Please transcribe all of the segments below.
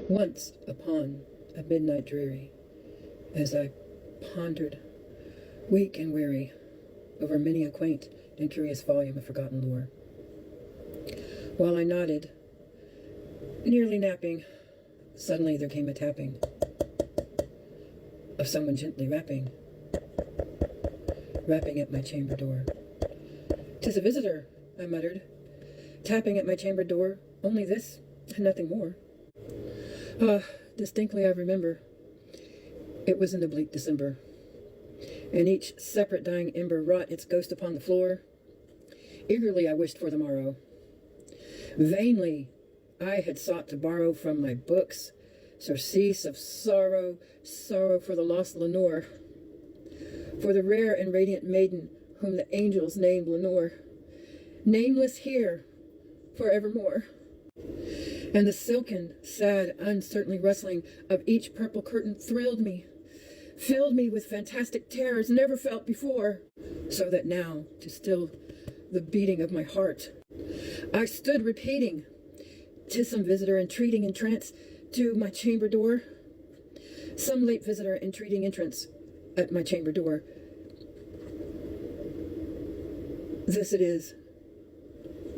Once upon a midnight dreary, as I pondered, weak and weary, over many a quaint and curious volume of forgotten lore, while I nodded, nearly napping, suddenly there came a tapping of someone gently rapping at my chamber door. "'Tis a visitor," I muttered, tapping at my chamber door, only this and nothing more. Distinctly I remember, it was in the bleak December, and each separate dying ember wrought its ghost upon the floor. Eagerly I wished for the morrow. Vainly I had sought to borrow from my books surcease of sorrow, sorrow for the lost Lenore, for the rare and radiant maiden whom the angels named Lenore, nameless here forevermore. And the silken, sad, uncertainly rustling of each purple curtain thrilled me, filled me with fantastic terrors never felt before, so that now, to still the beating of my heart, I stood repeating, "'Tis some visitor entreating entrance to my chamber door, some late visitor entreating entrance at my chamber door. This it is,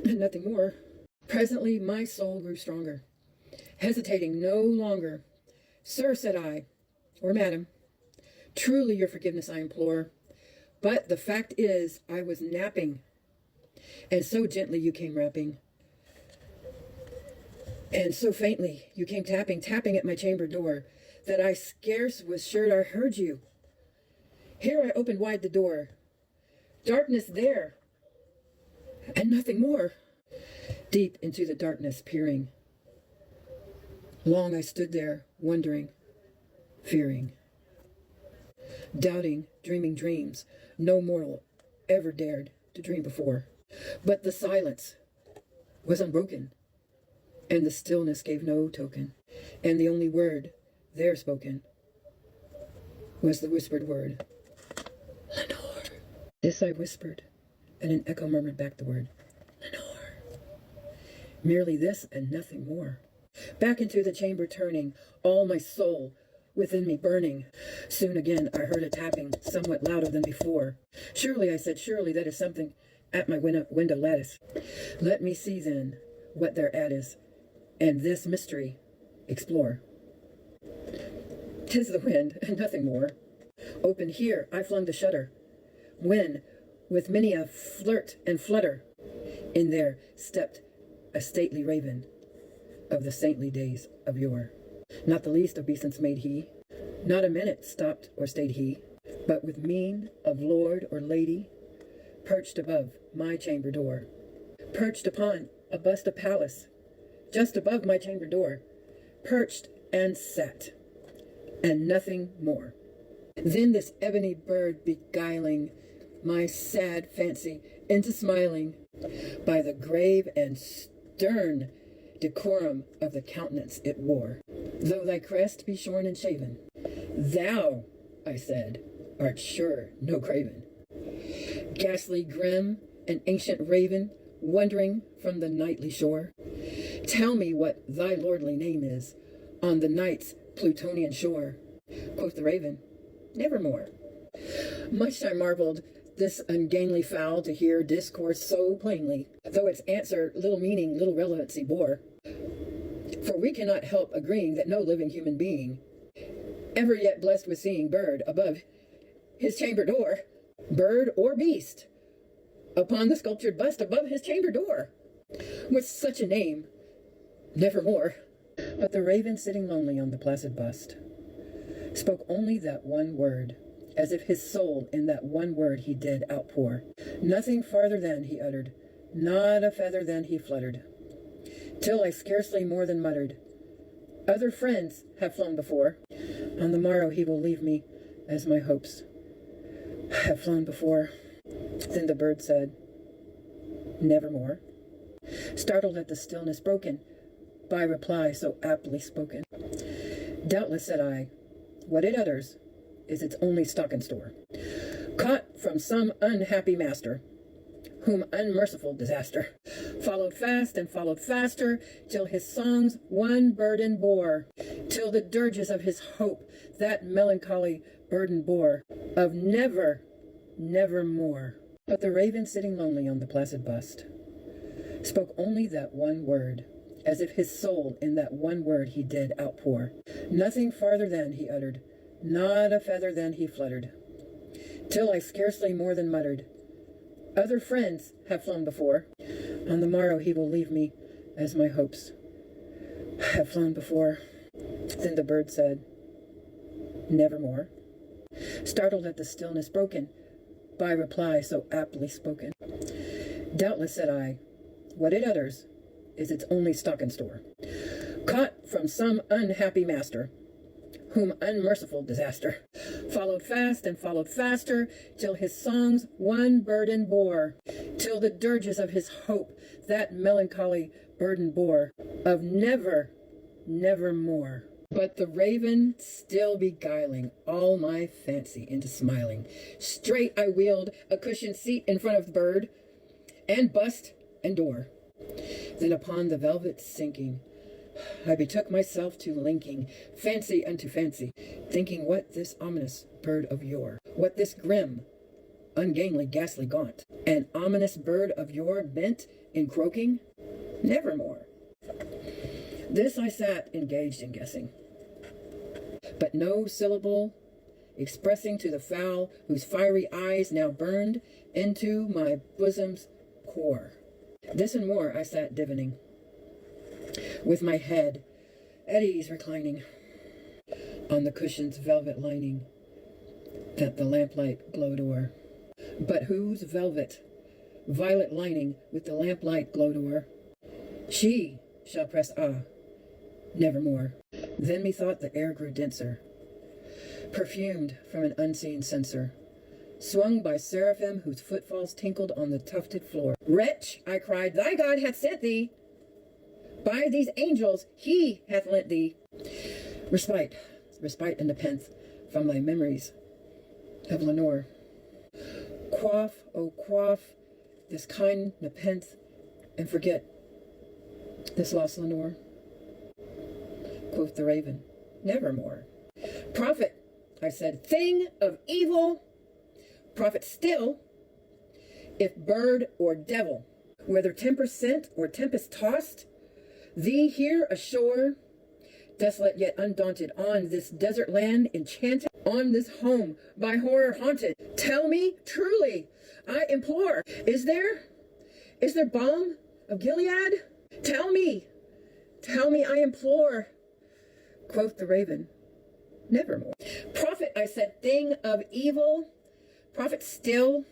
and nothing more." Presently my soul grew stronger, hesitating no longer. "Sir," said I, "or madam, truly your forgiveness I implore, but the fact is I was napping, and so gently you came rapping, and so faintly you came tapping at my chamber door, that I scarce was sure I heard you. Here I opened wide the door. Darkness there, and nothing more." Deep into the darkness peering, long I stood there, wondering, fearing, doubting, dreaming dreams no mortal ever dared to dream before. But the silence was unbroken, and the stillness gave no token, and the only word there spoken was the whispered word, "Lenore." This I whispered, and an echo murmured back the word, "Lenore." Merely this and nothing more. Back into the chamber turning, all my soul within me burning. Soon again I heard a tapping, somewhat louder than before. "Surely," I said, "surely that is something at my window lattice. Let me see then what thereat is, and this mystery explore." "'Tis the wind, and nothing more." Open here I flung the shutter, when, with many a flirt and flutter, in there stepped a stately raven of the saintly days of yore. Not the least obeisance made he, not a minute stopped or stayed he, but with mien of lord or lady, perched above my chamber door, perched upon a bust of Pallas, just above my chamber door, perched and sat, and nothing more. Then this ebony bird beguiling my sad fancy into smiling, by the grave and stern decorum of the countenance it wore. "Though thy crest be shorn and shaven, thou," I said, "art sure no craven. Ghastly grim, an ancient raven, wandering from the nightly shore. Tell me what thy lordly name is on the night's Plutonian shore." Quoth the raven, "Nevermore." Much I marveled this ungainly fowl to hear discourse so plainly, though its answer little meaning, little relevancy bore. For we cannot help agreeing that no living human being ever yet blessed with seeing bird above his chamber door, bird or beast, upon the sculptured bust above his chamber door, with such a name, nevermore. But the raven, sitting lonely on the placid bust, spoke only that one word, as if his soul in that one word he did outpour. Nothing farther than he uttered, not a feather than he fluttered, till I scarcely more than muttered, "Other friends have flown before. On the morrow he will leave me, as my hopes have flown before." Then the bird said, "Nevermore," startled at the stillness broken by reply so aptly spoken. "Doubtless," said I, "what it utters is its only stock and store, caught from some unhappy master, whom unmerciful disaster followed fast and followed faster, till his songs one burden bore, till the dirges of his hope that melancholy burden bore, of never, never more. But the raven, sitting lonely on the placid bust, spoke only that one word, as if his soul in that one word he did outpour. Nothing farther than he uttered, not a feather than he fluttered, till I scarcely more than muttered, other friends have flown before. On the morrow he will leave me, as my hopes have flown before. Then the bird said, nevermore, startled at the stillness broken by reply so aptly spoken. Doubtless, said I, what it utters is its only stock and store, caught from some unhappy master, whom unmerciful disaster followed fast and followed faster, till his songs one burden bore, till the dirges of his hope that melancholy burden bore, of never, never more. But the raven still beguiling all my fancy into smiling, straight I wheeled a cushioned seat in front of the bird, and bust and door. Then upon the velvet sinking, I betook myself to linking fancy unto fancy, thinking what this ominous bird of yore, what this grim, ungainly, ghastly gaunt, an ominous bird of yore meant in croaking, nevermore. This I sat engaged in guessing, but no syllable expressing to the fowl whose fiery eyes now burned into my bosom's core. This and more I sat divining, with my head at ease reclining on the cushion's velvet lining that the lamplight glowed o'er. But whose velvet, violet lining with the lamplight glowed o'er, she shall press nevermore. Then methought the air grew denser, perfumed from an unseen censer, swung by seraphim whose footfalls tinkled on the tufted floor. Wretch, I cried, thy God hath sent thee. By these angels he hath lent thee respite, respite and nepenthe from thy memories of Lenore. Quaff, oh quaff, this kind nepenthe, and forget this lost Lenore. Quoth the raven, nevermore. Prophet, I said, thing of evil, prophet still, if bird or devil, whether tempest sent or tempest tossed, thee here ashore, desolate yet undaunted, on this desert land enchanted, on this home by horror haunted, tell me truly, I implore, is there balm of Gilead? Tell me, I implore. Quoth the raven, nevermore. Prophet, I said, thing of evil, prophet still,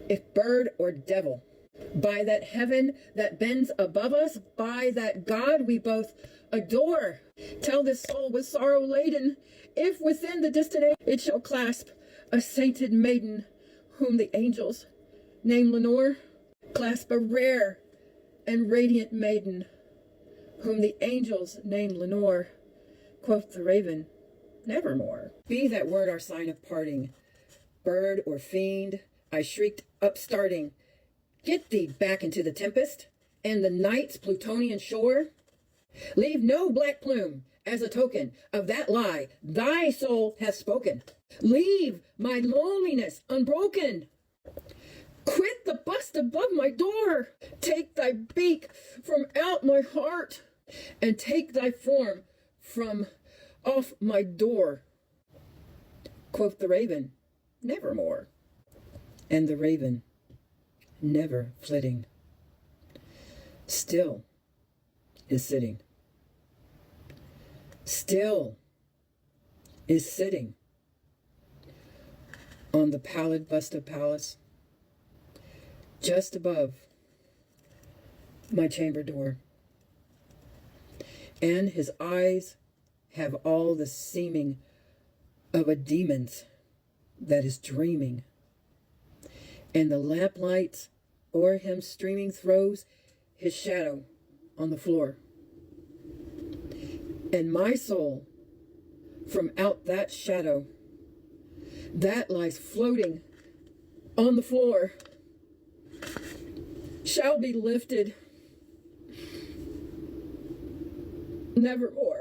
if bird or devil, by that heaven that bends above us, by that God we both adore, tell this soul with sorrow laden, if within the distant age it shall clasp a sainted maiden, whom the angels name Lenore, clasp a rare and radiant maiden, whom the angels name Lenore. Quoth the raven, nevermore. Be that word our sign of parting, bird or fiend, I shrieked upstarting, get thee back into the tempest and the night's Plutonian shore. Leave no black plume as a token of that lie thy soul hath spoken. Leave my loneliness unbroken. Quit the bust above my door. Take thy beak from out my heart, and take thy form from off my door. Quoth the raven, nevermore. And the raven, never flitting, still is sitting. Still is sitting on the pallid bust of Pallas, just above my chamber door. And his eyes have all the seeming of a demon's that is dreaming. And the lamplight o'er him streaming throws his shadow on the floor. And my soul, from out that shadow that lies floating on the floor, shall be lifted nevermore.